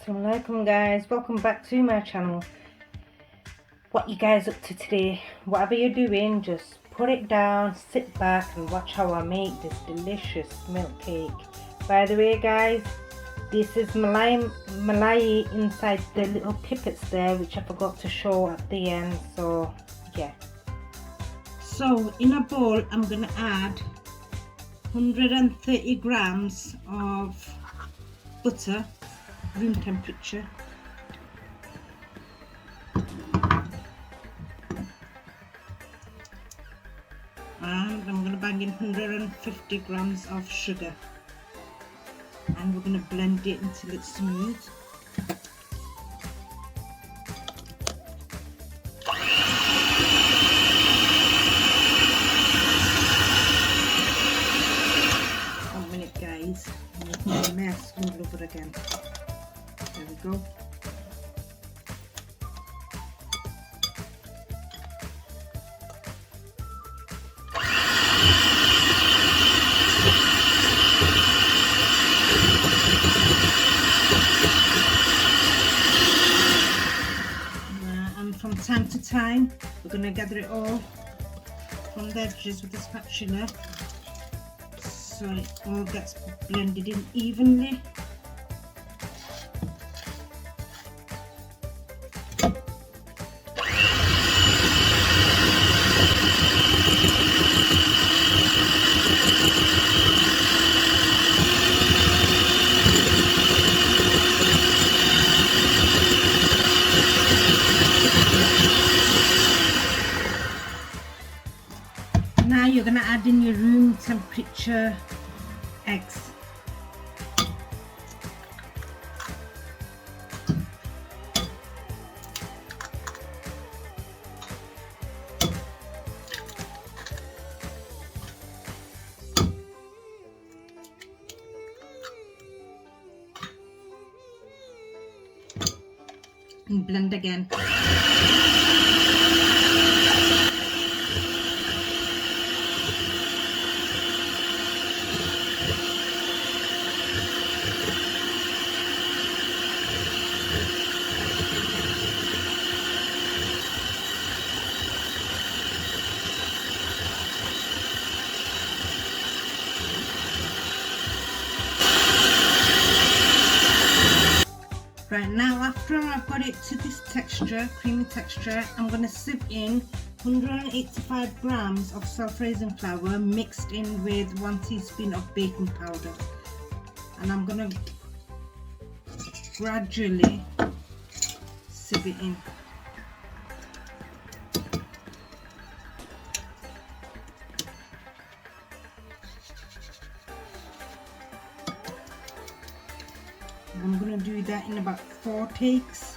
Assalamu alaikum guys, welcome back to my channel. What you guys up to today? Whatever you're doing, just put it down, sit back and watch how I make this delicious milk cake. By the way guys, this is malai inside the little pipets there, which I forgot to show at the end, so yeah. So in a bowl I'm gonna add 130 grams of butter, room temperature, and I'm going to bang in 150 grams of sugar, and we're going to blend it until it's smooth. One minute guys, I'm making a mess all over again. There we go. And from time to time, we're going to gather it all from the edges with the spatula so it all gets blended in evenly. Now you're going to add in your room temperature eggs. And blend again. Right, now after I've got it to this texture, creamy texture, I'm going to sieve in 185 grams of self-raising flour mixed in with 1 teaspoon of baking powder, and I'm going to gradually sieve it in. I'm going to do that in about 4 takes.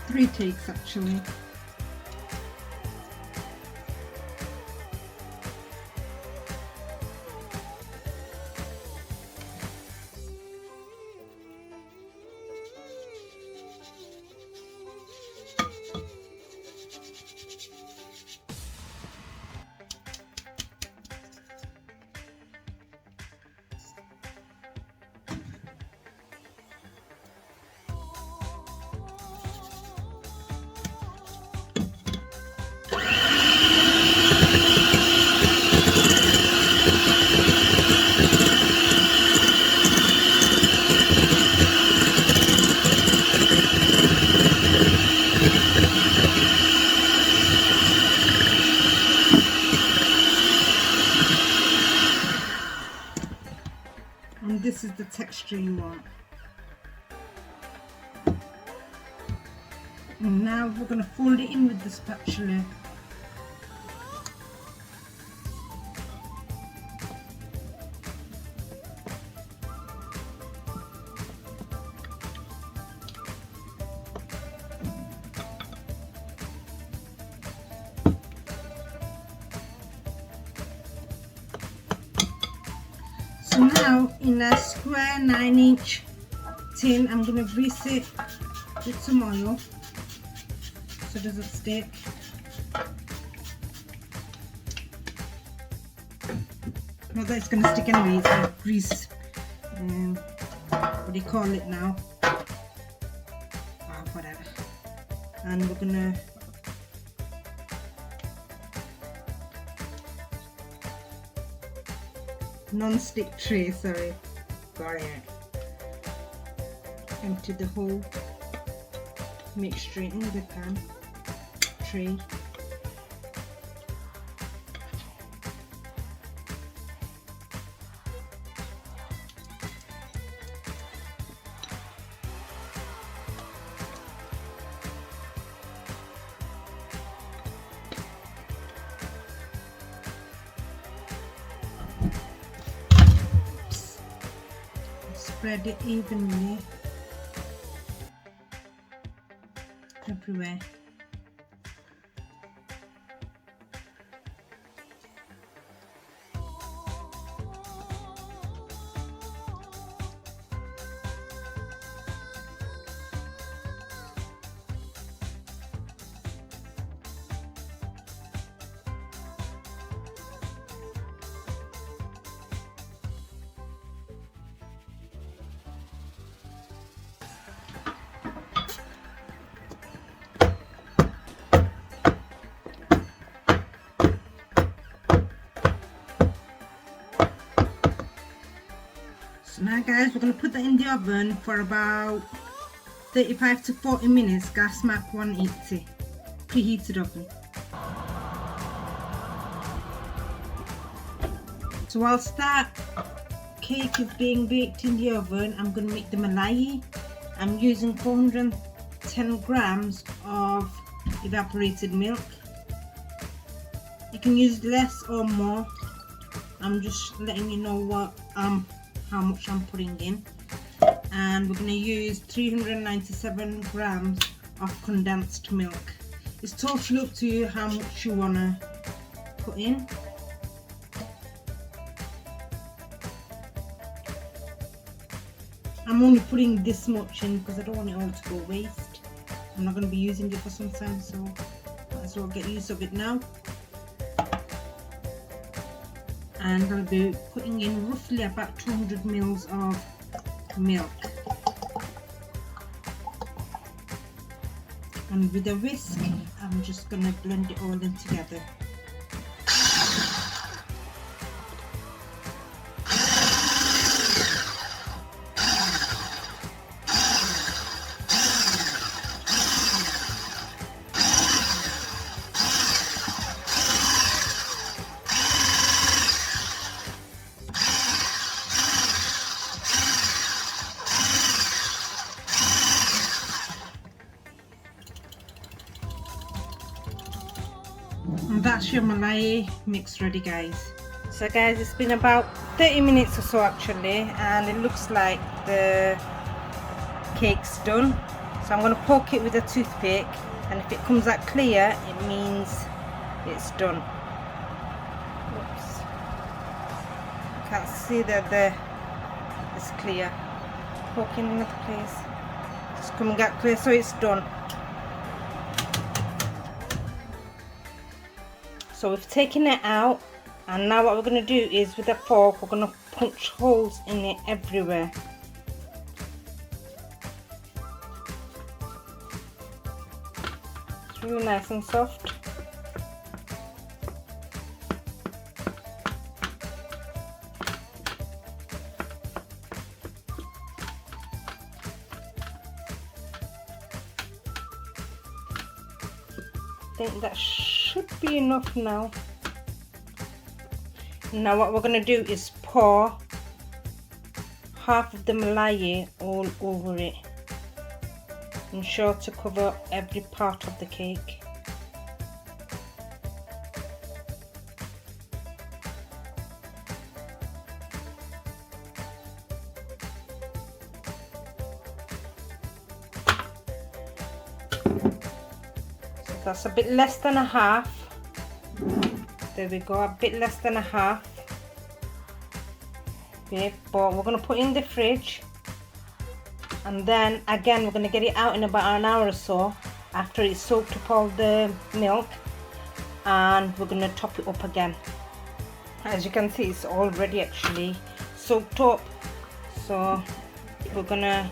Three takes actually. And this is the texture you want. And now we're going to fold it in with the spatula. So now in a square 9-inch tin, I'm going to grease it with some oil so it doesn't stick. Not that it's going to stick anyway, it's going to grease, what do you call it now? Whatever. And we're going to non-stick tray, sorry, got it. Empty the whole mixture in the pan tray. Spread it evenly everywhere. So now guys, we're going to put that in the oven for about 35 to 40 minutes, gas mark 180, preheated oven. So whilst that cake is being baked in the oven, I'm going to make the malai. I'm using 410 grams of evaporated milk. You can use less or more. I'm just letting you know what how much I'm putting in. And we're going to use 397 grams of condensed milk. It's totally up to you how much you want to put in. I'm only putting this much in because I don't want it all to go waste. I'm not going to be using it for some time, so might as well get use of it now. And I'll be putting in roughly about 200 mils of milk. And with a whisk, I'm just going to blend it all in together. And that's your malai mix ready, guys. So guys, it's been about 30 minutes or so actually, and it looks like the cake's done. So I'm going to poke it with a toothpick, and if it comes out clear, it means it's done. Oops. You can't see that it's clear. Poking in another place. It's coming out clear, so it's done. So we've taken it out, and now what we're going to do is with a fork we're going to punch holes in it everywhere. It's really nice and soft. I think that should be enough now. Now what we're going to do is pour half of the malai all over it. Ensure to cover every part of the cake. So that's a bit less than a half. There we go, a bit less than a half. Okay, but we're going to put it in the fridge, and then again we're going to get it out in about an hour or so after it's soaked up all the milk, and we're going to top it up again. As you can see, it's already actually soaked up, so we're going to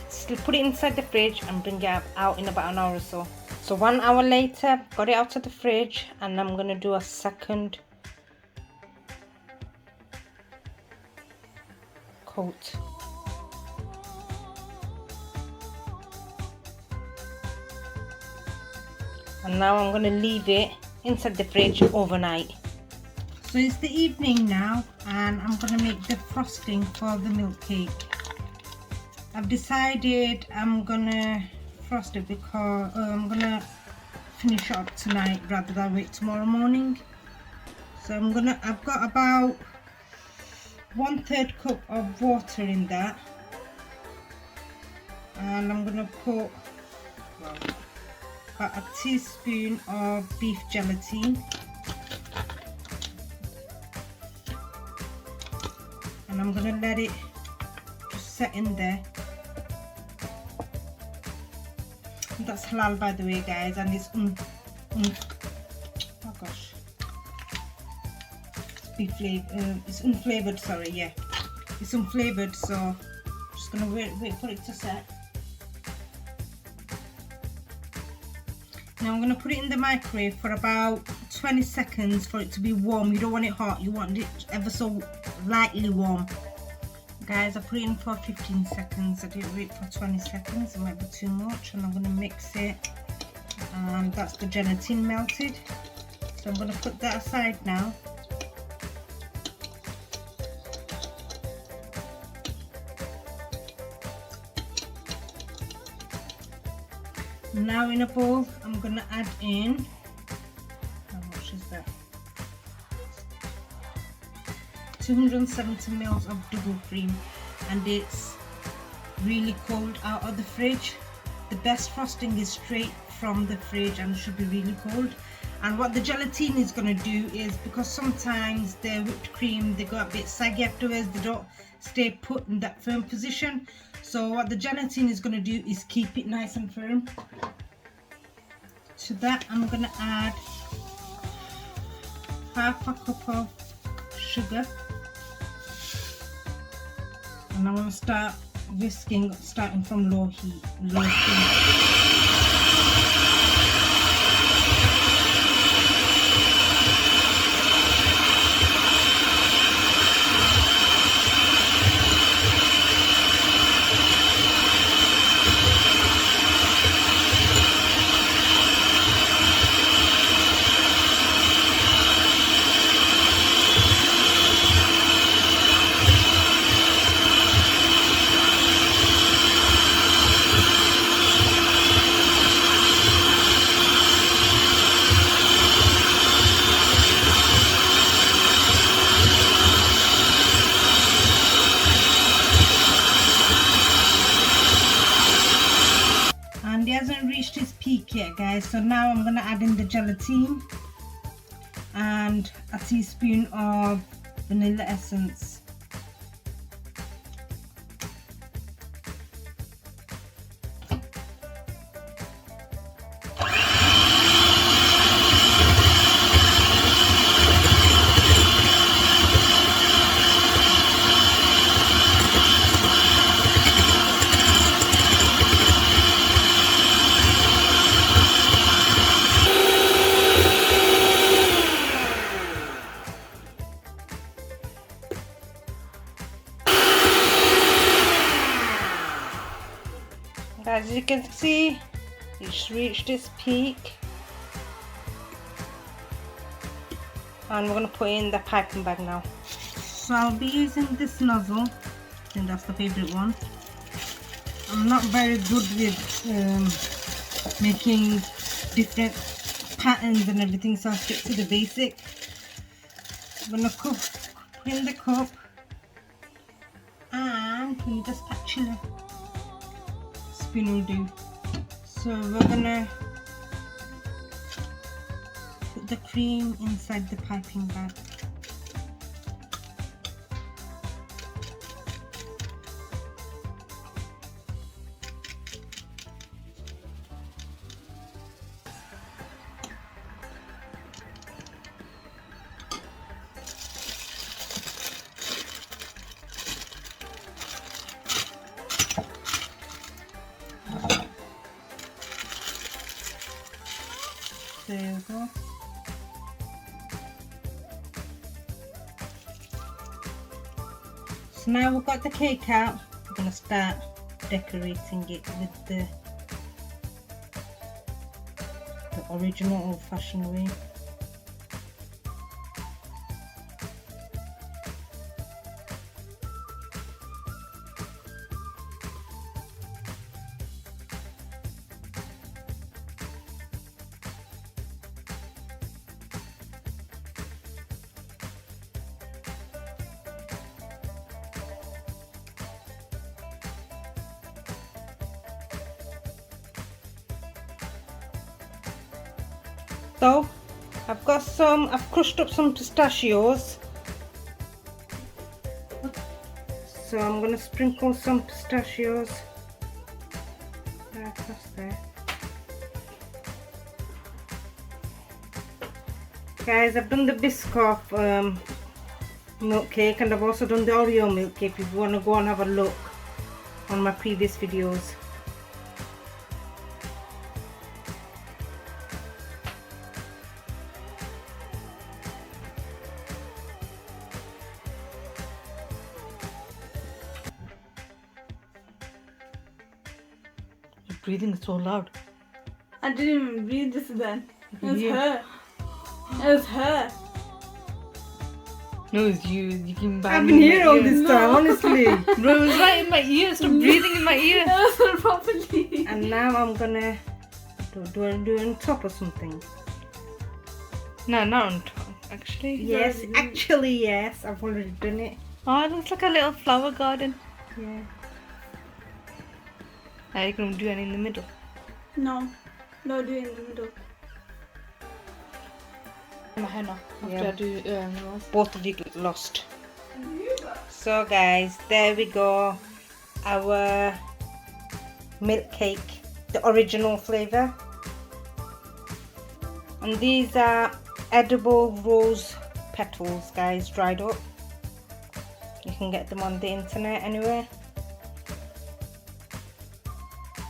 still put it inside the fridge and bring it out in about an hour or so. So 1 hour later, got it out of the fridge, and I'm going to do a second coat. And now I'm going to leave it inside the fridge overnight. So it's the evening now, and I'm going to make the frosting for the milk cake. I've decided I'm going to frost it because I'm going to finish it up tonight rather than wait tomorrow morning. So I've got about 1/3 cup of water in that, and I'm going to put about a teaspoon of beef gelatin, and I'm going to let it just set in there. That's halal, by the way, guys, and it's oh gosh, it's unflavored, sorry, yeah, it's unflavored, so I'm just gonna wait for it to set. Now I'm gonna put it in the microwave for about 20 seconds for it to be warm. You don't want it hot, you want it ever so lightly warm. Guys, I put it in for 15 seconds. I didn't wait for 20 seconds, it might be too much, and I'm gonna mix it, and that's the gelatin melted. So I'm gonna put that aside now. Now in a bowl, I'm gonna add in, how much is that? 270 ml of double cream, and it's really cold out of the fridge. The best frosting is straight from the fridge and should be really cold. And what the gelatin is going to do is, because sometimes the whipped cream, they go a bit saggy afterwards, they don't stay put in that firm position. So what the gelatin is going to do is keep it nice and firm. To that I'm going to add half a cup of sugar, and I'm going to start whisking, starting from low heat, low steam. And it hasn't reached its peak yet, guys, so now I'm going to add in the gelatin and a teaspoon of vanilla essence. As you can see, it's reached its peak, and we're going to put in the piping bag now. So I'll be using this nozzle. I think that's the favourite one. I'm not very good with making different patterns and everything, so I'll stick to the basic. I'm gonna put in the cup, and can you just spatula? Spoon will do. So we're gonna put the cream inside the piping bag. There you go. So now we've got the cake out, we're going to start decorating it with the original old-fashioned way. So I've crushed up some pistachios. So I'm going to sprinkle some pistachios right across there. Guys, I've done the Biscoff milk cake, and I've also done the Oreo milk cake if you want to go and have a look on my previous videos. Breathing is so loud. I didn't even breathe this then. It was her. It was her. No, it's you. You can bang. I've been here all this time, honestly. Bro, it was right in my ear. Stop breathing in my ear. It wasn't properly. And now I'm gonna do it on top or something. No, not on top. Actually. Yes, actually yes. I've already done it. Oh, it looks like a little flower garden. Yeah. Are you gonna do it in the middle? No, do it in the middle. My henna. After Yeah. I do Both of you get lost. So guys, there we go. Our milk cake, the original flavour. And these are edible rose petals, guys, dried up. You can get them on the internet anyway.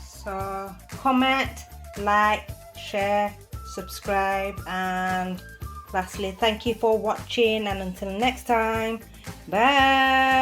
So comment, like, share, subscribe, and lastly, thank you for watching, and until next time, bye.